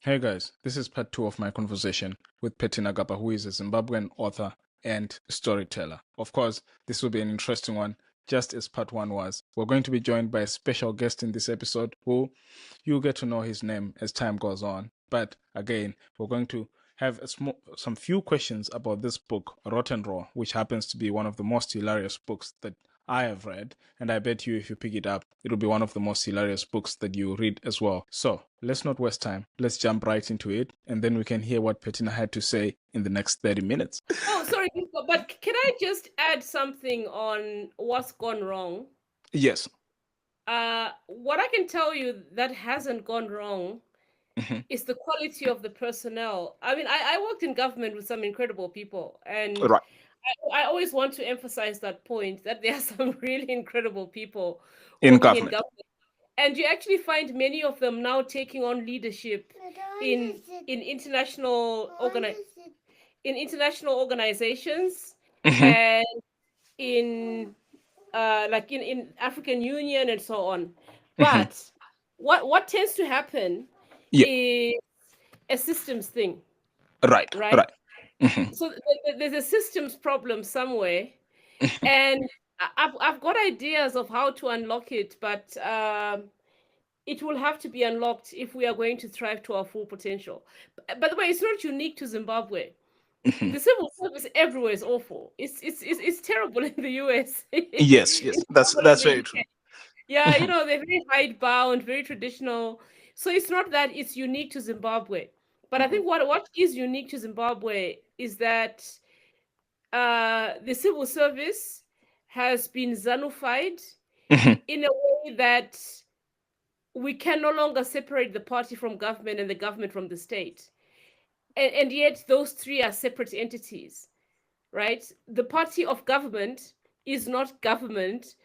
Hey guys, this is part two of my conversation with Petina Gappah, who is a Zimbabwean author and storyteller. Of course, this will be an interesting one, just as part one was. We're going to be joined by a special guest in this episode who you'll get to know his name as time goes on. But again, we're going to have some few questions about this book, Rotten Raw, which happens to be one of the most hilarious books that I have read, and I bet you if you pick it up, it'll be one of the most hilarious books that you read as well. So let's not waste time. Let's jump right into it, and then we can hear what Petina had to say in the next 30 minutes. Oh, sorry, but can I just add something on what's gone wrong? Yes. What I can tell you that hasn't gone wrong Mhm. is the quality of the personnel. I mean, I worked in government with some incredible people, and Right. I always want to emphasize that point that there are some really incredible people In working in government. government. And you actually find many of them now taking on leadership in in international organi- in international organizations Mhm. and in like in African Union and so on. Mhm. But what tends to happen Yeah. is a systems thing, Right. right? Right. Mhm. So there's a systems problem somewhere, and I've got ideas of how to unlock it, but it will have to be unlocked if we are going to thrive to our full potential. By the way, it's not unique to Zimbabwe. Mhm. The civil service everywhere is awful. It's terrible in the US. Yes. Yes. It's That's terrible in that's the very UK. true. Yeah, Mhm. they're very hidebound, very traditional. So it's not that it's unique to Zimbabwe. But I Mhm. think what is unique to Zimbabwe is that the civil service has been Zanufied Mhm. in a way that we can no longer separate the party from government and the government from the state. And yet those three are separate entities, right? The party of government is not government.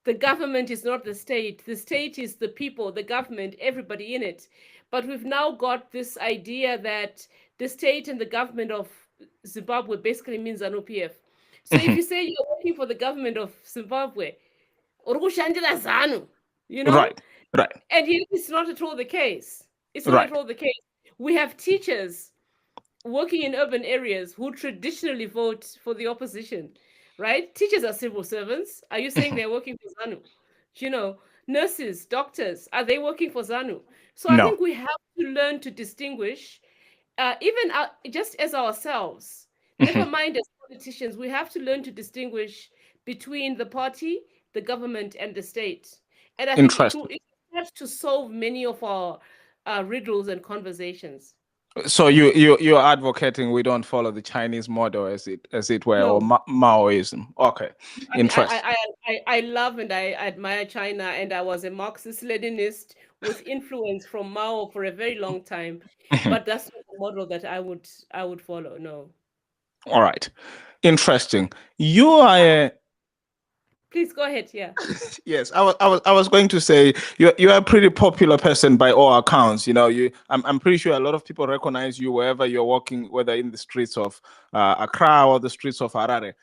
The government is not the state. The state is the people, the government, everybody in it. But we've now got this idea that the state and the government of Zimbabwe basically means an OPF. So if Mhm. you say you're working for the government of Zimbabwe, uri kushandira ZANU, you know? Right. Right. And yet it's not at all the case. It's not at Right. all the case. We have teachers working in urban areas who traditionally vote for the opposition, right? Teachers are civil servants. Are you saying Mhm. they're working for ZANU? You know, nurses, doctors, are they working for ZANU? So I No. think we have to learn to distinguish, even just as ourselves, never Mhm. mind as politicians, we have to learn to distinguish between the party, the government, and the state. And I think Interesting. it helps to solve many of our riddles and conversations. So you're advocating we don't follow the Chinese model as it were, or No, Maoism. Okay, I mean, interesting. I love and I admire China, and I was a Marxist-Leninist with influence from Mao for a very long time, Mhm. but that's not the model that I would follow. No, All right, interesting. You are a please go ahead. Yeah. yes. I was going to say you're a pretty popular person by all accounts. I'm pretty sure a lot of people recognize you wherever you're walking, whether in the streets of Accra or the streets of Harare.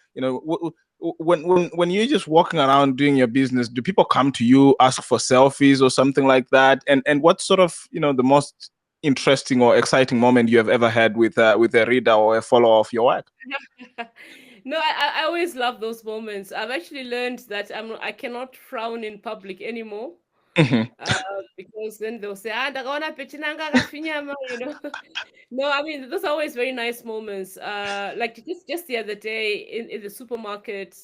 When you're just walking around doing your business, do people come to you, ask for selfies or something like that? And what sort of the most interesting or exciting moment you have ever had with a reader or a follower of your work? No, I always love those moments. I've actually learned that I cannot frown in public anymore. Mhm. Uh, because then they'll say, ah, ndakaona Petinanga akafinyama. No, I mean, those are always very nice moments. Like just the other day in the supermarket,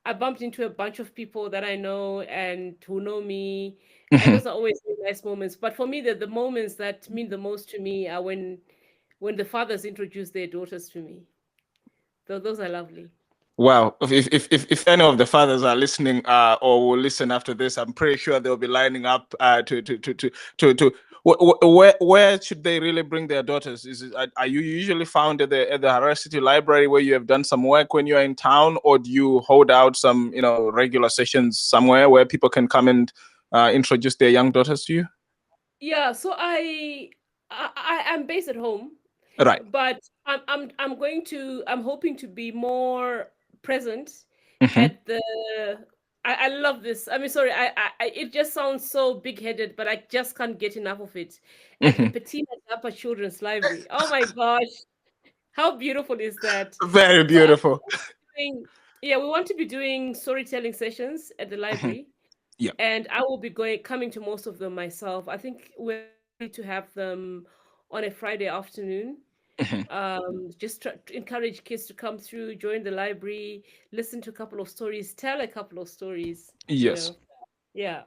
I bumped into a bunch of people that I know and who know me, and Mhm. those are always very nice moments. But for me, the moments that mean the most to me are when the fathers introduce their daughters to me. Those are lovely. Well, if any of the fathers are listening or will listen after this, I'm pretty sure they'll be lining up to where should they really bring their daughters? Are you usually found at the Harare City Library where you have done some work when you're in town, or do you hold out some regular sessions somewhere where people can come and introduce their young daughters to you? Yeah, so I'm based at home, Right. but I'm hoping to be more present Hmm. at the I love this. I mean, sorry, it just sounds so big-headed, but I just can't get enough of it. And the Mhm. Petina Gappah Children's Library. Oh my gosh, how beautiful is that? Very So I beautiful. doing, yeah, we want to be doing storytelling sessions at the Mhm. library, Yeah. and I will be coming to most of them myself. I think we're likely to have them on a Friday afternoon. Mhm. Just to encourage kids to come through, join the library, listen to a couple of stories, tell a couple of stories, you Yes. know. Yeah.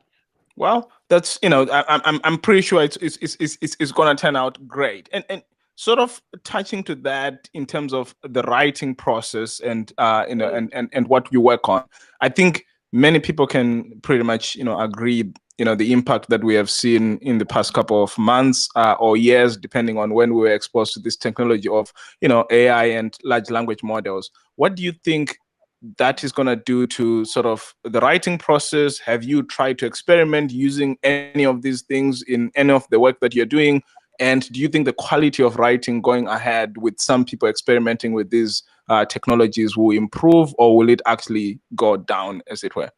Well, that's I'm pretty sure it's gonna turn out great. And sort of touching to that in terms of the writing process and Mm. and what you work on, I think many people can pretty much agree the impact that we have seen in the past couple of months or years, depending on when we were exposed to this technology of AI and large language models. What do you think that is going to do to sort of the writing process? Have you tried to experiment using any of these things in any of the work that you're doing? And do you think the quality of writing going ahead with some people experimenting with these technologies will improve, or will it actually go down, as it were?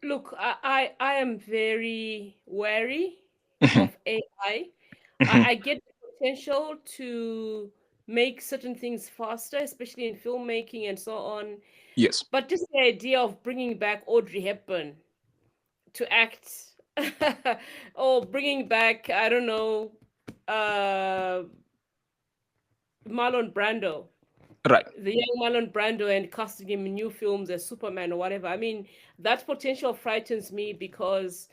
Look, I am very wary Mhm. of AI. I Mhm. get the potential to make certain things faster, especially in filmmaking and so on. Yes. But just the idea of bringing back Audrey Hepburn to act, or bringing back, I don't know, uh, Marlon Brando, Right. the young Marlon Brando, and casting him in new films as Superman or whatever. I mean, that potential frightens me because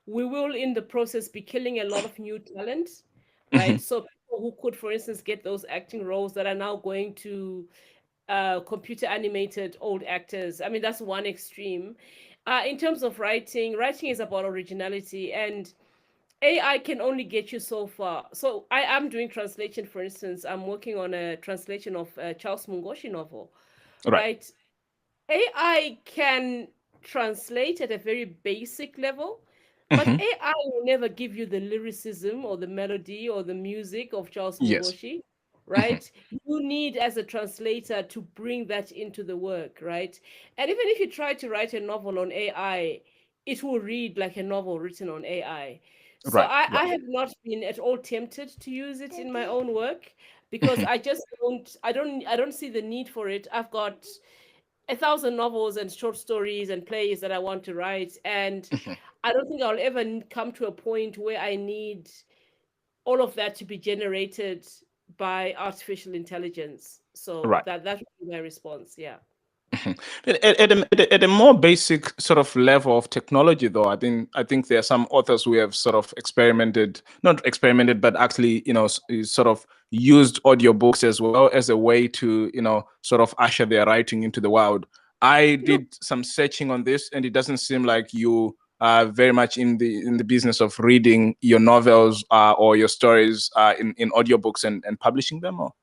we will, in the process, be killing a lot of new talent, right? Mhm. So people who could, for instance, get those acting roles that are now going to computer animated old actors. I mean, that's one extreme. In terms of writing, writing is about originality, and AI can only get you so far. So I am doing translation, for instance. I'm working on a translation of a Charles Mungoshi novel, Right. right? AI can translate at a very basic level, but Mhm. AI will never give you the lyricism or the melody or the music of Charles Yes. Mungoshi, Mhm. right? You need, as a translator, to bring that into the work, right? And even if you try to write a novel on AI, it will read like a novel written on AI. So Right. I Right. have not been at all tempted to use it in my own work because Mhm. I just don't see the need for it. I've got a thousand novels and short stories and plays that I want to write. And Mhm. I don't think I'll ever come to a point where I need all of that to be generated by artificial intelligence. So Right. that would be my response. Yeah. Mhm. At a more basic sort of level of technology, though, I think there are some authors who have sort of experimented, not experimented, but actually, sort of used audiobooks as well as a way to, sort of usher their writing into the world. I Look, did some searching on this, and it doesn't seem like you are very much in the business of reading your novels or your stories in audiobooks and publishing them. Or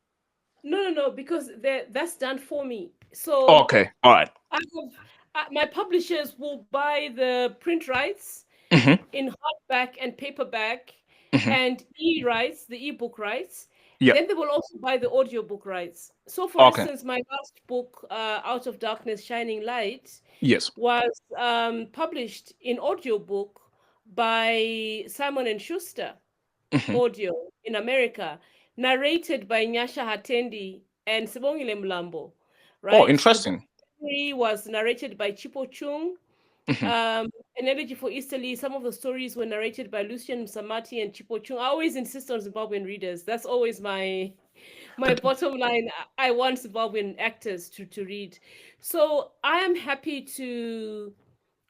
no, because that's done for me. So okay, all right. I have my publishers will buy the print rights Mm-hmm. in hardback and paperback Mm-hmm. and e-rights, the ebook rights. Yeah. Then they will also buy the audiobook rights. So, for Okay. instance, my last book, Out of Darkness, Shining Light, Yes. was published in audiobook by Simon and Schuster Mhm. Audio in America, narrated by Nyasha Hatendi and Sibongile Mlambo, Oh, right? The book interesting. was narrated by Chipo Chung. Mhm. An Elegy for Easterly, some of the stories were narrated by Lucian Msamati and Chipo Chung. I always insist on Zimbabwean readers. That's always my But bottom line. I want Zimbabwean actors to read. So I am happy to,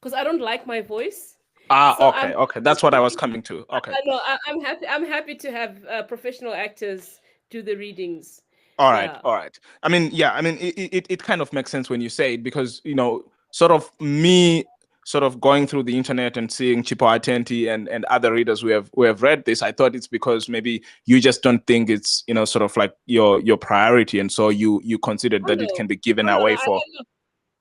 because I don't like my voice. So okay, okay. That's what I was coming to. Okay. I know I'm happy. I'm happy to have professional actors do the readings. All right, Yeah. all right. I mean, yeah, I mean, it kind of makes sense when you say it because, sort of me sort of going through the internet and seeing Chipo Atenti and other readers who have read this, I thought it's because maybe you just don't think it's, sort of like your priority. And so you considered Oh that it no. can be given Oh no. away for.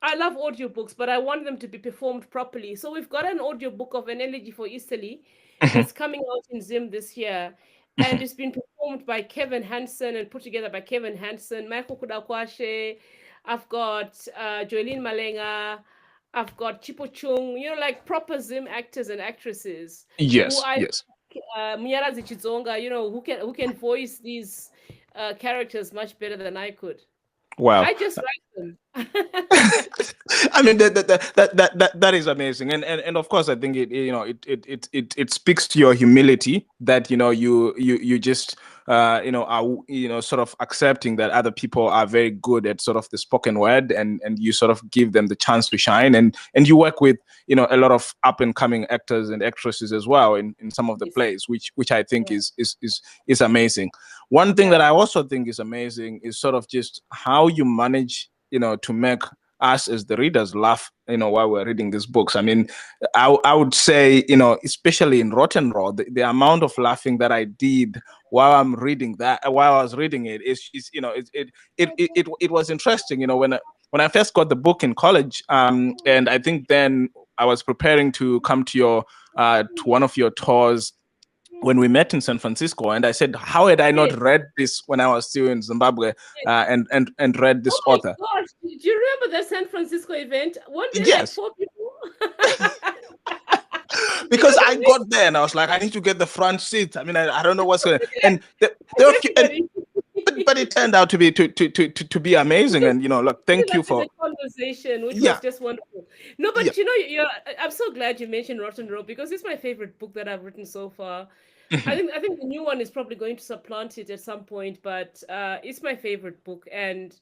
I love audiobooks, but I want them to be performed properly. So we've got an audiobook of An Elegy for Easterly Mhm, that's coming out in Zim this year. And mhm. it's been performed by Kevin Hansen and put together by Kevin Hansen, Michael Kudakwashe. I've got Joelene Malenga. I've got Chipo Chung, like proper Zim actors and actresses who Yes, I yes. Muyarazi Chizonga, who can voice these characters much better than I could. Wow. I just write them. I mean that is amazing, and of course I think it speaks to your humility that you just are sort of accepting that other people are very good at sort of the spoken word, and you sort of give them the chance to shine, and you work with a lot of up and coming actors and actresses as well in some of the Yes. plays, which I think Yeah. is amazing. One thing that Yeah. I also think is amazing is sort of just how you manage to make us as the readers laugh while we're reading these books. I mean, I would say especially in Rotten Raw, the amount of laughing that I did while I was reading it is it was interesting. When I first got the book in college, and I think then I was preparing to come to one of your tours when we met in San Francisco, and I said, how had I not Yes. read this when I was still in Zimbabwe, and read Oh this my author? gosh. Do you remember the San Francisco event? Weren't there like Yes, 4 people? because Because I got there and I was like, I need to get the front seat. I mean, I don't know what's going. And there were a few, everybody. but it turned out to be amazing. And look, thank Ended you up in for a conversation, which was yeah, just wonderful. No, yeah. but I'm so glad you mentioned Rotten Row because it's my favorite book that I've written so far. I think the new one is probably going to supplant it at some point, but it's my favorite book, and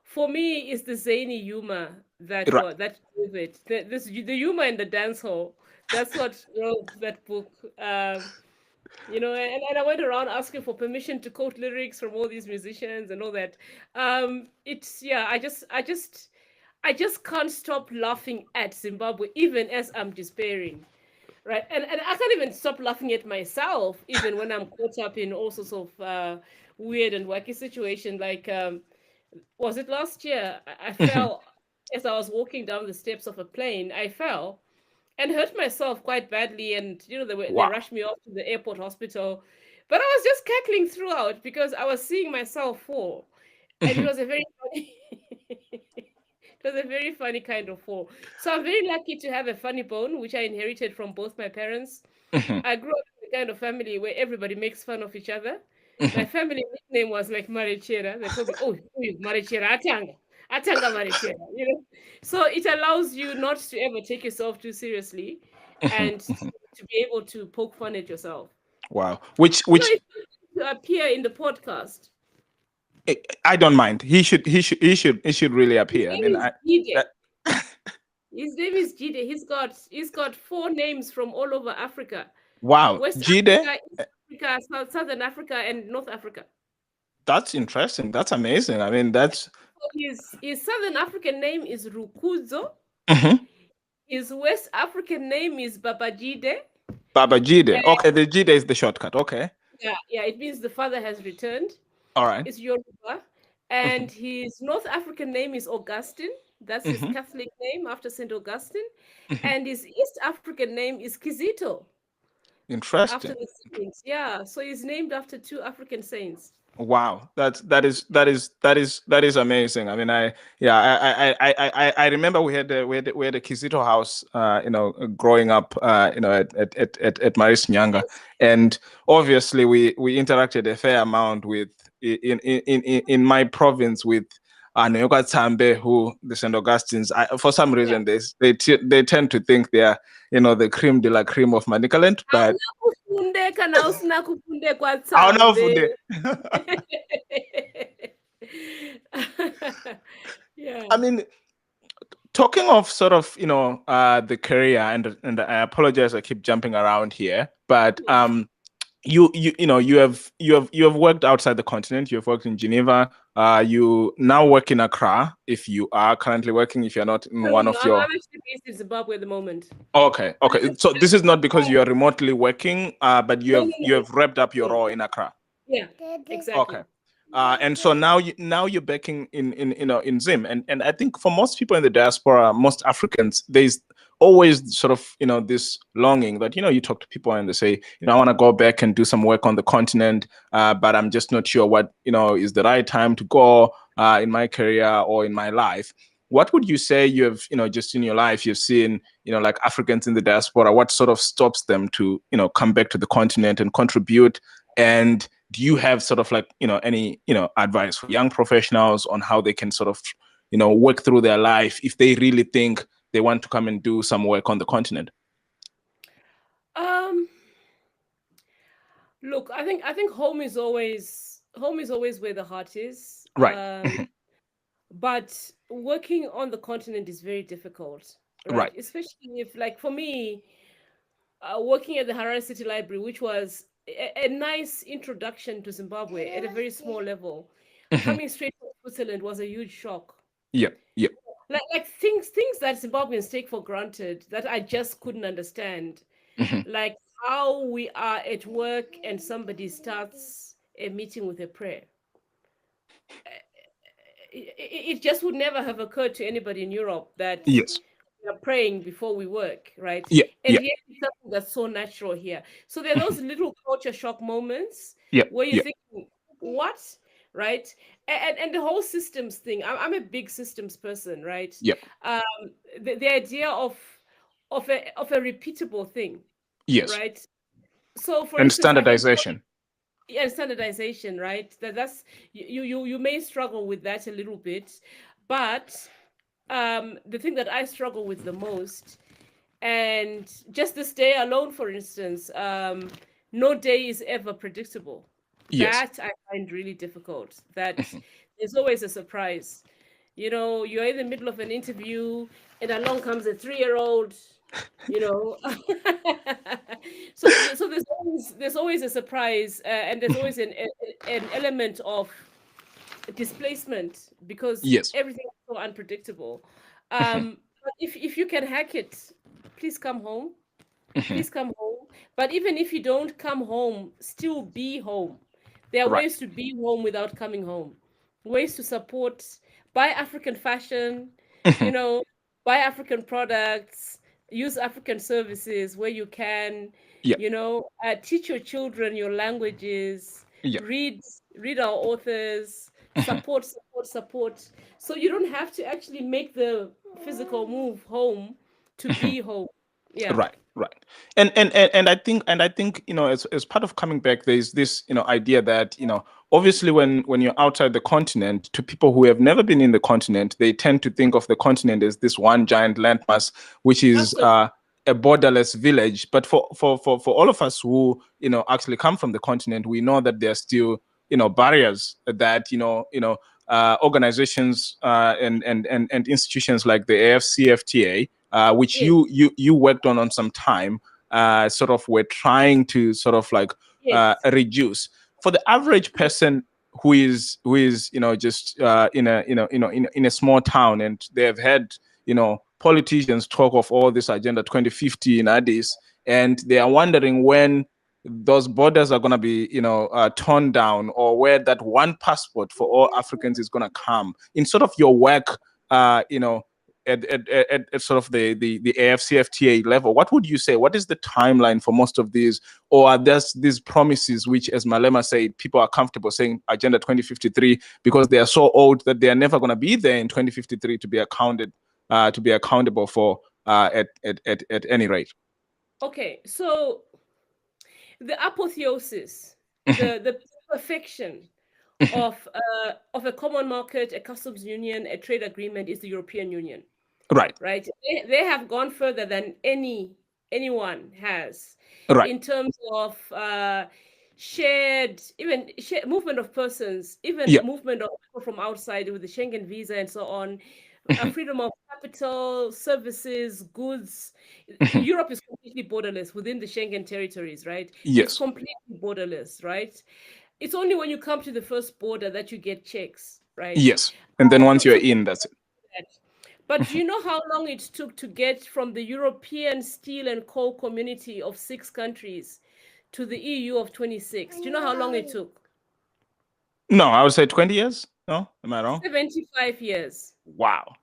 for me, it's the zany humor Right. that drove it. The humor in the dance hall. That's what drove that book. And I went around asking for permission to quote lyrics from all these musicians and all that. It's yeah, I just can't stop laughing at Zimbabwe, even as I'm despairing. Right. And I can't even stop laughing at myself, even when I'm caught up in all sorts of weird and wacky situations. Like, was it last year? I fell as I was walking down the steps of a plane. I fell and hurt myself quite badly. And, they Wow. rushed me off to the airport hospital. But I was just cackling throughout because I was seeing myself fall. And it was a very funny. It was a very funny kind of fall. So I'm very lucky to have a funny bone, which I inherited from both my parents. I grew up in a kind of family where everybody makes fun of each other. My family nickname was like Marichera. They told me, "Oh, Marichera, Atanga Marichera." So it allows you not to ever take yourself too seriously, and to be able to poke fun at yourself. Wow. Which If you appear in the podcast, I don't mind. He should really his appear. I name mean, is Jide. that, His name is Jide. He's got 4 names from all over Africa: wow, West Jide. Africa, East Africa, Southern Africa, and North Africa. That's interesting. That's amazing. I mean, that's So his Southern African name is Rukuzo. mhm. His West African name is Babajide. Baba Jide. And Okay, the Jide is the shortcut. Okay. yeah, it means the father has returned. All right. It's Yoruba. And his North African name is Augustine. That's his Mhm. Catholic name after Saint Augustine. Mhm. And his East African name is Kizito after Interesting. the saints. Yeah, so he's named after 2 African saints. Wow, that is amazing. I mean, I remember we had a Kizito house, growing up, at Maris Nyanga, Yes. and obviously we interacted a fair amount with in my province with Noyoka Tsambe, who the St. Augustines. For some Yeah. reason, they tend to think they are the cream de la cream of Manicaland, but Hauna kufunde kana usina kufunde kwa I don't know. Tsambe. Yeah. I mean, talking of sort of the career, and I apologize, I keep jumping around here, but Yes. you have worked outside the continent. You have worked in Geneva. You now work in Accra. If you are currently working, if you're not in No, no, one no. of I'm your actually based in Zimbabwe at the moment. okay. So this is not because you are remotely working, but you No, have no, you no. have wrapped up your No. role in Accra. Yeah, Okay. exactly. And so now you're back in Zim, and I think for most people in the diaspora, most Africans, there's always sort of this longing that you talk to people and they say I want to go back and do some work on the continent, but I'm just not sure what is the right time to go in my career or in my life. what would you say you have, just in your life, you've seen, like Africans in the diaspora, what sort of stops them to, come back to the continent and contribute? And do you have sort of like, any, advice for young professionals on how they can sort of, work through their life if they really think they want to come and do some work on the continent? Look, I think home is always where the heart is. Right. But working on the continent is very difficult, right? Right. Especially if, like for me, working at the Harare City Library, which was a nice introduction to Zimbabwe at a very small level, coming straight from Switzerland was a huge shock. Yeah. Yeah. Like things that Zimbabweans take for granted that I just couldn't understand. Like how we are at work and somebody starts a meeting with a prayer. It just would never have occurred to anybody in Europe that Yes. we are praying before we work, right? Yeah. And Yeah. yet it's something that's so natural here. So there are those little culture shock moments Yeah. where you Yeah. think, what? Right? And the whole systems thing. I'm a big systems person, right? Yeah. The idea of a repeatable thing, Yes. right? So for And instance, standardization. Yeah, standardization, right? That's you may struggle with that a little bit, but the thing that I struggle with the most, and just this day alone, for instance, no day is ever predictable. Yes. That I find really difficult. That there's always a surprise. You're in the middle of an interview and along comes a 3-year-old, so there's always a surprise, and there's always an element of displacement because Yes. everything is so unpredictable. But if you can hack it, please come home. Please come home. But even if you don't come home, still be home. There are Right. ways to be home without coming home. Ways to support, buy African fashion, buy African products, use African services where you can, Yeah. teach your children your languages, Yeah. read our authors, support. So you don't have to actually make the physical move home to be home. Yeah. Right. And I think as part of coming back, there's this idea that obviously when you're outside the continent, to people who have never been in the continent, they tend to think of the continent as this one giant landmass, which is a borderless village. But for all of us who actually come from the continent, we know that there are still barriers that organizations and institutions like the AFCFTA, which Yes. you worked on some time, sort of were trying to sort of like Yes. reduce. For the average person who is just in a small town, and they have had politicians talk of all this Agenda 2050 in Addis, and they are wondering when those borders are going to be torn down, or where that one passport for all Africans is going to come. In sort of your work, at sort of the AFCFTA level, what would you say? What is the timeline for most of these? Or are there these promises which, as Malema said, people are comfortable saying Agenda 2053 because they are so old that they are never going to be there in 2053 to be accountable for at any rate? Okay, so the apotheosis, the perfection of a common market, a customs union, a trade agreement is the European Union. Right. Right. They have gone further than anyone has in terms of shared movement of persons, even movement of people from outside with the Schengen visa and so on, freedom of capital, services, goods. Europe is completely borderless within the Schengen territories, right? Yes. It's completely borderless, right? It's only when you come to the first border that you get checks, right? Yes. And then once you're in, that's it. But do you know how long it took to get from the European steel and coal community of 6 countries to the EU of 26? Do you know how long it took? No, I would say 20 years. No, am I wrong? 75 years. Wow.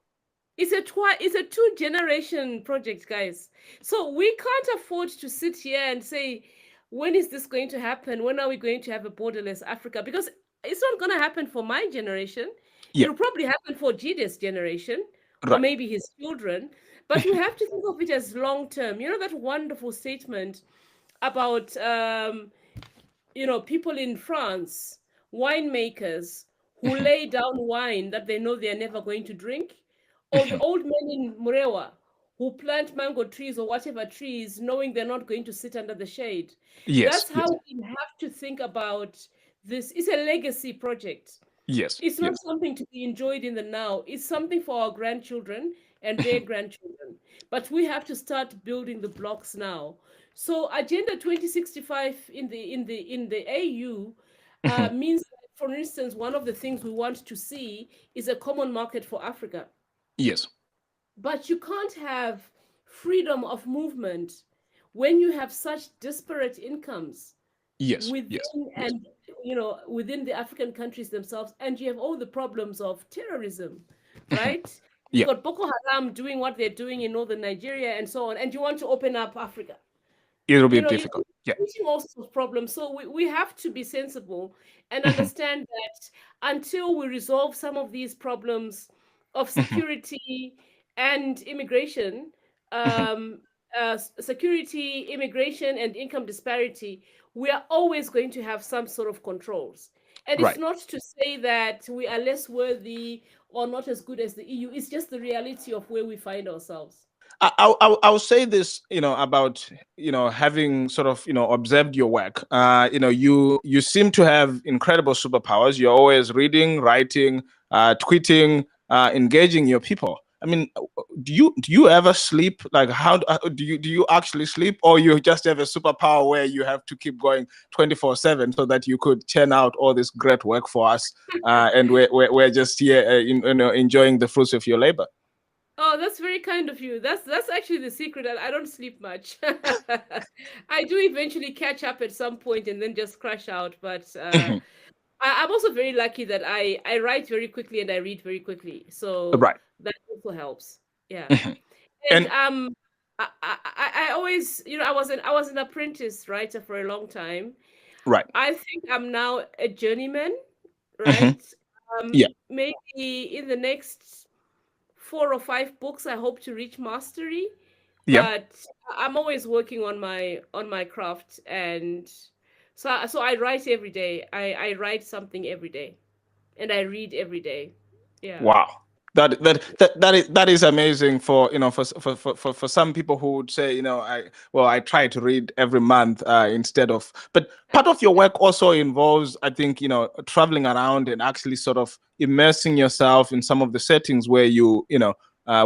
It's a 2-generation project, guys. So we can't afford to sit here and say, when is this going to happen? When are we going to have a borderless Africa? Because it's not going to happen for my generation. Yeah. It'll probably happen for Jide's generation, or Right. maybe his children. But we have to think of it as long term. You know that wonderful statement about people in France, winemakers who Mhm. lay down wine that they know they're never going to drink, or the Mhm. old men in Murewa who plant mango trees or whatever trees knowing they're not going to sit under the shade. Yes. That's how Yes. we have to think about this. It's a legacy project. Yes. It's not Yes. something to be enjoyed in the now. It's something for our grandchildren and their Mhm. grandchildren. But we have to start building the blocks now. So Agenda 2065 in the AU Mhm. means that, for instance, one of the things we want to see is a common market for Africa. Yes. But you can't have freedom of movement when you have such disparate incomes Yes. Yes. within Yes. and within the African countries themselves, and you have all the problems of terrorism, Mhm. right? You've Yeah. got Boko Haram doing what they're doing in northern Nigeria and so on, and you want to open up Africa. It'll be You're difficult. Yeah. facing all sorts of problems. So we have to be sensible and Mhm. understand that until we resolve some of these problems of Mhm. security and immigration, Mhm. security, immigration, and income disparity, we are always going to have some sort of controls. And it's Right. not to say that we are less worthy or not as good as the EU. It's just the reality of where we find ourselves. I'll say this, about having sort of observed your work. You seem to have incredible superpowers. You're always reading, writing, tweeting, engaging your people. I mean, do you ever sleep? Like, how do you actually sleep, or you just have a superpower where you have to keep going 24/7 so that you could churn out all this great work for us, and we're just here, enjoying the fruits of your labor. Oh, that's very kind of you. That's actually the secret. I don't sleep much. I do eventually catch up at some point and then just crash out. But I'm also very lucky that I write very quickly and I read very quickly, so Right. that also helps. Yeah, Mhm. and And I always I was an apprentice writer for a long time. right. I think I'm now a journeyman, Hmm. right? Yeah. Maybe in the next 4 or 5 books I hope to reach mastery, Yeah. but I'm always working on my craft, and so I write every day. I write something every day, and I read every day. Yeah. Wow. That is amazing for for some people who would say, I try to read every month, instead of, but part of your work also involves, I think, traveling around and actually sort of immersing yourself in some of the settings where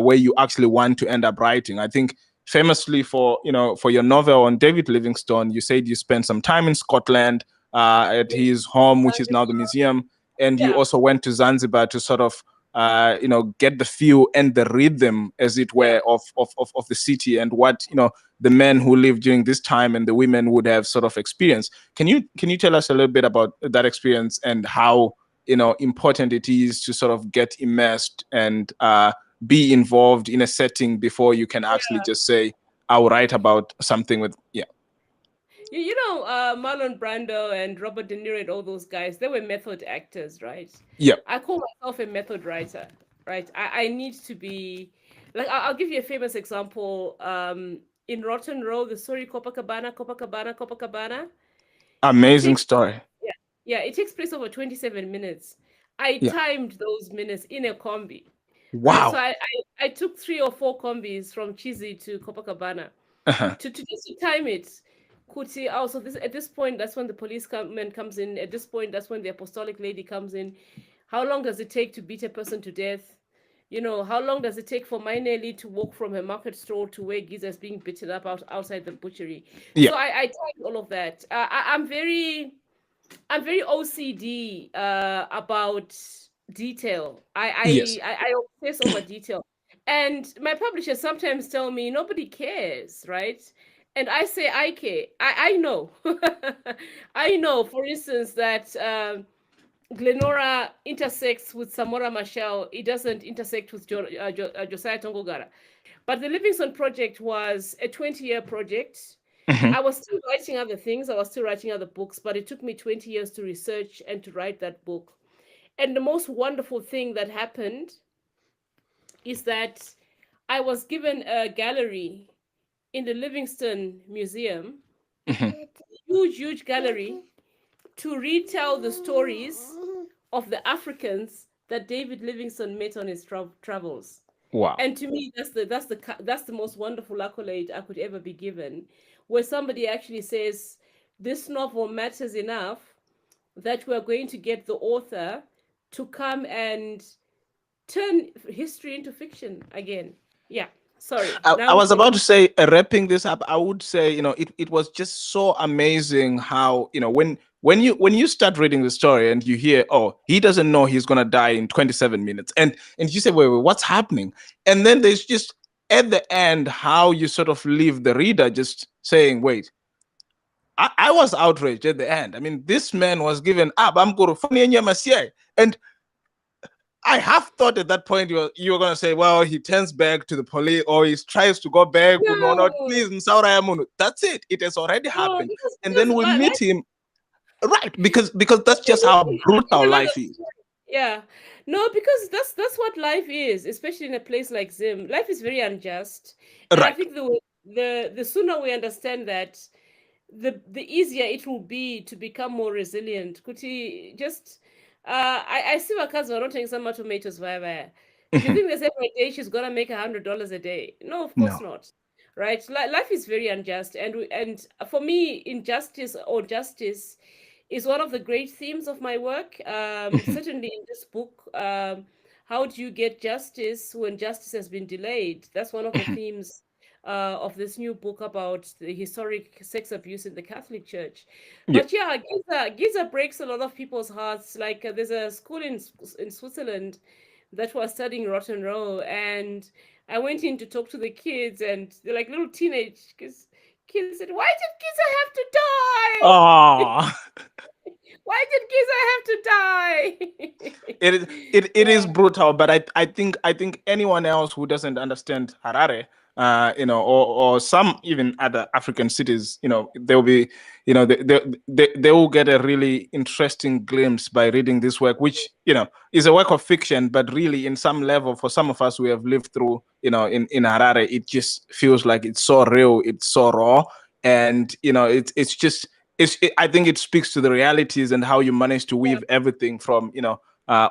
where you actually want to end up writing. I think famously for your novel on David Livingstone, you said you spent some time in Scotland, at his home, which is now the museum, and you Yeah. also went to Zanzibar to sort of get the feel and the rhythm, as it Yeah. were, of the city, and what the men who lived during this time and the women would have sort of experienced. Can you tell us a little bit about that experience and how important it is to sort of get immersed and be involved in a setting before you can actually just say, I'll write about something with, yeah. Marlon Brando and Robert De Niro and all those guys, they were method actors, right? Yeah. I call myself a method writer, right? I need to be like, I'll give you a famous example. In Rotten Row, the story Copacabana, Copacabana, Copacabana. It Amazing takes story. yeah, yeah, it takes place over 27 minutes. I Yeah. timed those minutes in a combi, right? So Wow. I took 3 or 4 combis from Chizi to Copacabana Uh-huh. to just to time it. Kuti also this at this point, that's when the policeman comes in. At this point, that's when the apostolic lady comes in. How long does it take to beat a person to death? How long does it take for my Nelly to walk from her market stall to where Giza is being beaten up outside the butchery? Yeah. So I timed all of that. I'm very OCD about detail. Yes. I obsess over detail. And my publishers sometimes tell me nobody cares, right? And I say I care. I know. I know, for instance, that Glenora intersects with Samora Machel. It doesn't intersect with Josiah Tongogara. But the Livingston project was a 20-year project. Hmm. I was still writing other things. I was still writing other books, but it took me 20 years to research and to write that book. And the most wonderful thing that happened is that I was given a gallery in the Livingston Museum, huge gallery, to retell the stories of the Africans that David Livingstone met on his travels. Wow. And to me, that's the most wonderful accolade I could ever be given, where somebody actually says this novel matters enough that we're going to get the author to come and turn history into fiction again. Yeah. Sorry. I Now was about to say, wrapping this up, I would say, it was just so amazing how, when you start reading the story and you hear, oh, he doesn't know he's gonna die in 27 minutes, and you say, wait, what's happening? And then there's just at the end how you sort of leave the reader just saying, wait, I was outraged at the end. I mean, this man was given up. And I have thought at that point you were going to say, well, he turns back to the police or he tries to go back. No, not no, please. That's it. It has already no, happened. And because then we meet life, him. Right. Because that's just how it's brutal another life is. story. Yeah. No, because that's what life is, especially in a place like Zim. Life is very unjust. And I Right. think the sooner we understand that, the easier it will be to become more resilient. Kuti just I see my cousin not taking some tomatoes via. Do you think there's every day she's gonna make $100 a day? No, of course No. not. Right? Life is very unjust, and for me, injustice or justice is one of the great themes of my work. Certainly in this book, how do you get justice when justice has been delayed? That's one of the themes of this new book about the historic sex abuse in the Catholic Church. Yeah. But yeah, Giza breaks a lot of people's hearts. Like there's a school in Switzerland that was studying Rotten Row, and I went in to talk to the kids, and they're like little teenage kids. Kids said, "Why did Giza have to die? Oh. Why did Giza have to die?" It is brutal, but I think anyone else who doesn't understand Harare, or some even other African cities, they'll be, they will get a really interesting glimpse by reading this work, which is a work of fiction, but really in some level for some of us who have lived through, in Harare, it just feels like it's so real, it's so raw, and it's just I think it speaks to the realities and how you manage to Yeah, weave everything from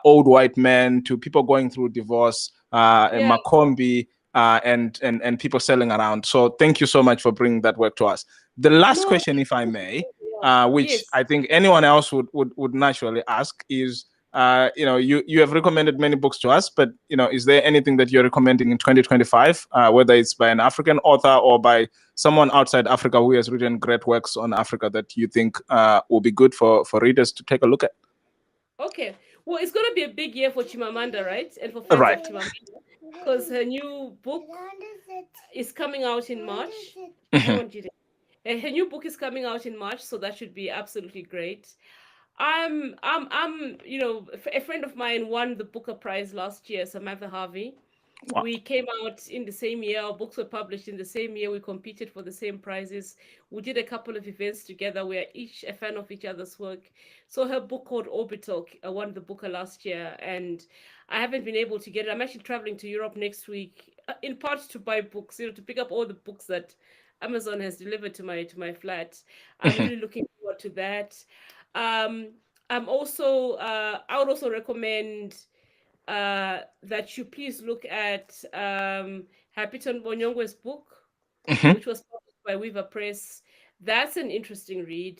old white men to people going through divorce, and yeah. Makombi, and people selling around. So thank you so much for bringing that work to us. The last No, question, if I may, yeah. which Yes. I think anyone else would naturally ask is, you have recommended many books to us, but is there anything that you're recommending in 2025, whether it's by an African author or by someone outside Africa who has written great works on Africa that you think will be good for readers to take a look at? Okay. Well, it's going to be a big year for Chimamanda, right? And for fans Right. of Chimamanda, because her new book is coming out in March. Hang on, Jide. Her new book is coming out in March, so that should be absolutely great. A friend of mine won the Booker Prize last year, Samantha Harvey. Wow. We came out in the same year. Our books were published in the same year. We competed for the same prizes. We did a couple of events together. We are each a fan of each other's work. So her book called Orbital won the Booker last year, and I haven't been able to get it. I'm actually traveling to Europe next week, in part to buy books, to pick up all the books that Amazon has delivered to my flat. I'm really looking forward to that. Um, I would also recommend that you please look at Hapiton Bonyongwe's book, which was published by Weaver Press. That's an interesting read,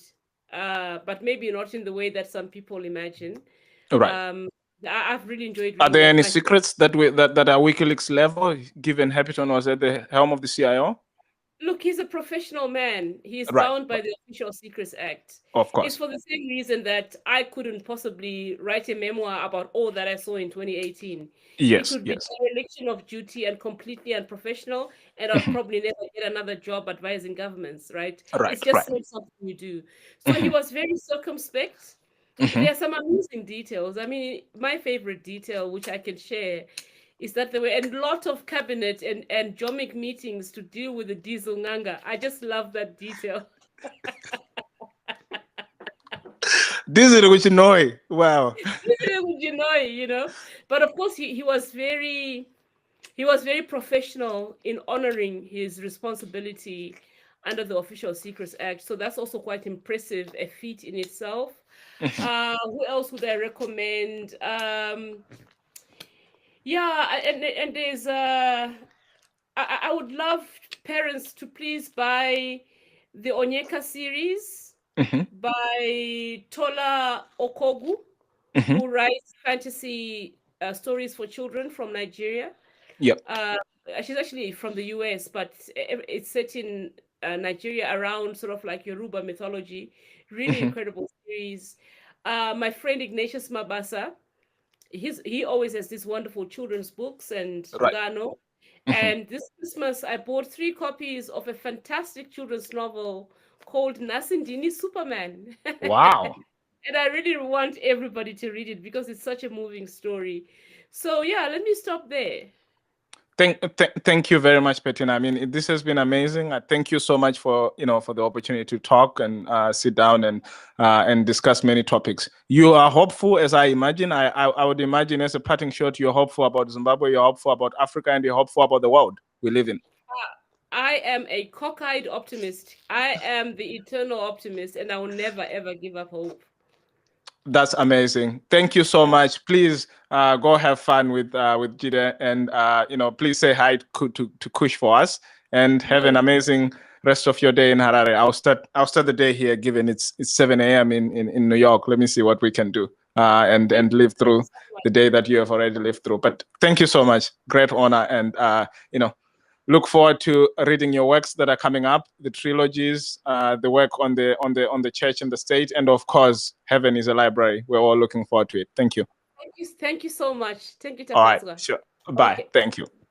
but maybe not in the way that some people imagine. Right. I've really enjoyed Are reading there that. any secrets that are WikiLeaks level, given Hapiton was at the helm of the CIO? Look, he's a professional man. He's Right. bound by the Official Secrets Act. Of It's course. for the same reason that I couldn't possibly write a memoir about all that I saw in 2018. It Yes. would be Yes. a dereliction of duty and completely unprofessional, and I'd probably never get another job advising governments, right? Right. It's just Right. not something you do. So he was very circumspect. There are some amusing details. I mean, my favorite detail, which I can share, is that there were a lot of cabinet and jomic meetings to deal with the diesel nganga. I just love that detail. This is what you know. Wow. But of course he was very he was very professional in honoring his responsibility under the Official Secrets Act. So that's also quite impressive, a feat in itself. Who else would I recommend? Yeah, and there's I would love parents to please buy the Onyeka series by Tola Okogu, who writes fantasy stories for children from Nigeria. Yep. She's actually from the US, but it's set in Nigeria around sort of like Yoruba mythology. Really incredible series. My friend Ignatius Mabasa, he always has these wonderful children's books and Right. Ngano. And this Christmas, I bought 3 copies of a fantastic children's novel called Nasindini Superman. Wow. And I really want everybody to read it because it's such a moving story. So yeah, let me stop there. Thank you very much, Petina. I mean, this has been amazing. I thank you so much for for the opportunity to talk and sit down and discuss many topics. You are hopeful, as I imagine. I would imagine, as a parting shot, you're hopeful about Zimbabwe, you're hopeful about Africa, and you're hopeful about the world we live in. I am a cockeyed optimist. I am the eternal optimist, and I will never ever give up hope. That's amazing. Thank you so much. Please go have fun with Jide, and please say hi to Kush for us, and have an amazing rest of your day in Harare. I'll start the day here, given it's 7 a.m. in New York. Let me see what we can do and live through the day that you have already lived through. But thank you so much. Great honor, and look forward to reading your works that are coming up, the trilogies, the work on the church and the state, and of course, Heaven is a Library. We're all looking forward to it. Thank you. Thank you so much. Thank you, All right, Tafazwa. sure. Bye. Okay. Thank you.